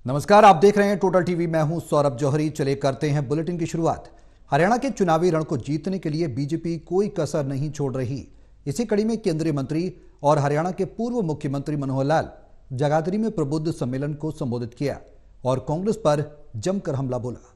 नमस्कार, आप देख रहे हैं टोटल टीवी। मैं हूं सौरभ जौहरी। चले करते हैं बुलेटिन की शुरुआत। हरियाणा के चुनावी रण को जीतने के लिए बीजेपी कोई कसर नहीं छोड़ रही। इसी कड़ी में केंद्रीय मंत्री और हरियाणा के पूर्व मुख्यमंत्री मनोहर लाल जगाधरी में प्रबुद्ध सम्मेलन को संबोधित किया और कांग्रेस पर जमकर हमला बोला।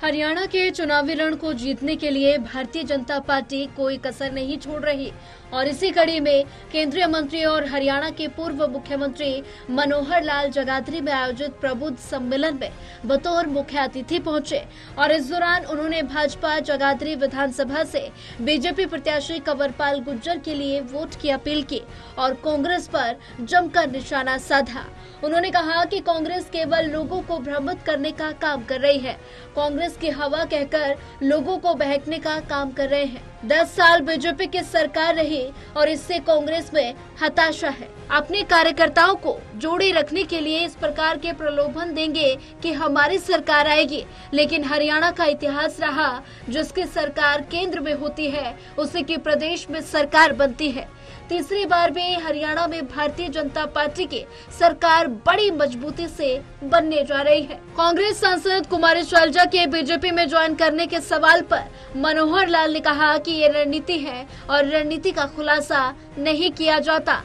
हरियाणा के चुनावी रण को जीतने के लिए भारतीय जनता पार्टी कोई कसर नहीं छोड़ रही और इसी कड़ी में केंद्रीय मंत्री और हरियाणा के पूर्व मुख्यमंत्री मनोहर लाल जगाधरी में आयोजित प्रबुद्ध सम्मेलन में बतौर मुख्य अतिथि पहुंचे और इस दौरान उन्होंने भाजपा जगाधरी विधानसभा से बीजेपी प्रत्याशी कंवरपाल गुर्जर के लिए वोट की अपील की और कांग्रेस पर जमकर निशाना साधा। उन्होंने कहा कि कांग्रेस केवल लोगों को भ्रमित करने का काम कर रही है, कांग्रेस की हवा कहकर लोगों को बहकने का काम कर रहे हैं। 10 साल बीजेपी की सरकार रही और इससे कांग्रेस में हताशा है। अपने कार्यकर्ताओं को जोड़े रखने के लिए इस प्रकार के प्रलोभन देंगे कि हमारी सरकार आएगी, लेकिन हरियाणा का इतिहास रहा जिसकी सरकार केंद्र में होती है उसी की प्रदेश में सरकार बनती है। तीसरी बार भी हरियाणा में भारतीय जनता पार्टी की सरकार बड़ी मजबूती से बनने जा रही है। कांग्रेस सांसद कुमारी शैलजा के बीजेपी में ज्वाइन करने के सवाल पर मनोहर लाल ने कहा कि ये रणनीति है और रणनीति का खुलासा नहीं किया जाता।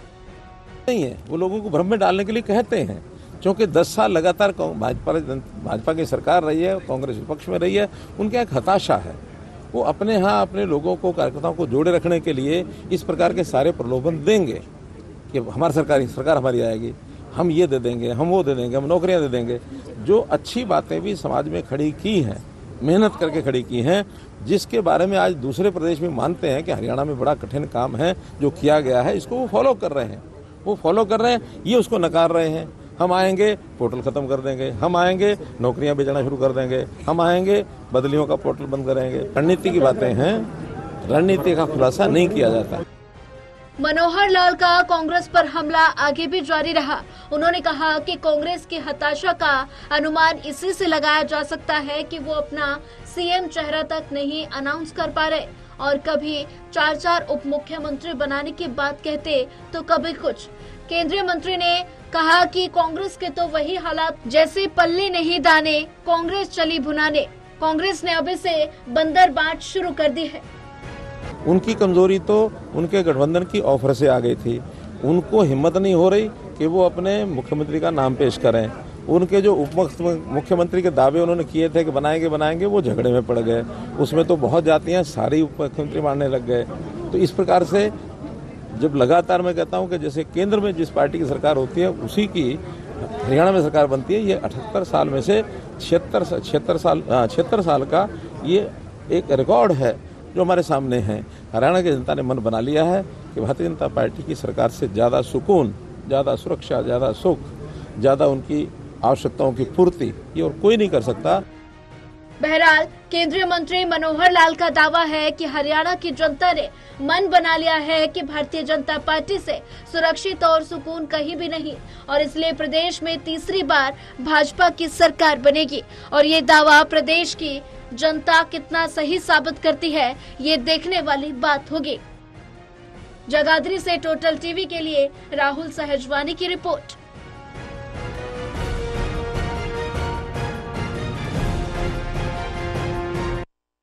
नहीं है, वो लोगों को भ्रम में डालने के लिए कहते हैं, क्योंकि 10 साल लगातार भाजपा की सरकार रही है, कांग्रेस विपक्ष में रही है, उनका एक हताशा है। वो अपने अपने लोगों को, कार्यकर्ताओं को जोड़े रखने के लिए इस प्रकार के सारे प्रलोभन देंगे कि हमारी सरकार हमारी आएगी, हम ये दे देंगे, हम वो दे देंगे, हम नौकरियां दे देंगे। जो अच्छी बातें भी समाज में खड़ी की हैं, मेहनत करके खड़ी की हैं, जिसके बारे में आज दूसरे प्रदेश में मानते हैं कि हरियाणा में बड़ा कठिन काम है जो किया गया है, इसको वो फॉलो कर रहे हैं, ये उसको नकार रहे हैं। हम आएंगे पोर्टल खत्म कर देंगे, हम आएंगे नौकरियां बेचना शुरू कर देंगे, हम आएंगे बदलियों का पोर्टल बंद करेंगे। रणनीति की बातें हैं, रणनीति का खुलासा नहीं किया जाता। मनोहर लाल का कांग्रेस पर हमला आगे भी जारी रहा। उन्होंने कहा कि कांग्रेस की हताशा का अनुमान इसी से लगाया जा सकता है कि वो अपना सीएम चेहरा तक नहीं अनाउंस कर पा रहे और कभी 4 उप मुख्यमंत्री बनाने की बात कहते तो कभी कुछ। केंद्रीय मंत्री ने कहा कि कांग्रेस के तो वही हालात जैसे पल्ले नहीं दाने, कांग्रेस चली भुनाने। कांग्रेस ने अभी से बंदर बांट शुरू कर दी है। उनकी कमजोरी तो उनके गठबंधन की ऑफर से आ गई थी। उनको हिम्मत नहीं हो रही कि वो अपने मुख्यमंत्री का नाम पेश करें। उनके जो उप मुख्यमंत्री के दावे उन्होंने किए थे कि बनाएंगे, वो झगड़े में पड़ गए। उसमें तो बहुत जातियां सारी उप मुख्यमंत्री मारने लग गए। तो इस प्रकार से जब लगातार मैं कहता हूं कि जैसे केंद्र में जिस पार्टी की सरकार होती है उसी की हरियाणा में सरकार बनती है। ये 78 साल में से 76 साल का ये एक रिकॉर्ड है जो हमारे सामने है। हरियाणा की जनता ने मन बना लिया है कि भारतीय जनता पार्टी की सरकार से ज़्यादा सुकून, ज़्यादा सुरक्षा, ज़्यादा सुख, ज़्यादा उनकी आवश्यकताओं की पूर्ति ये और कोई नहीं कर सकता। बहरहाल केंद्रीय मंत्री मनोहर लाल का दावा है कि हरियाणा की जनता ने मन बना लिया है कि भारतीय जनता पार्टी से सुरक्षित और सुकून कहीं भी नहीं और इसलिए प्रदेश में तीसरी बार भाजपा की सरकार बनेगी और ये दावा प्रदेश की जनता कितना सही साबित करती है, ये देखने वाली बात होगी। जगाधरी से टोटल टीवी के लिए राहुल सहजवानी की रिपोर्ट।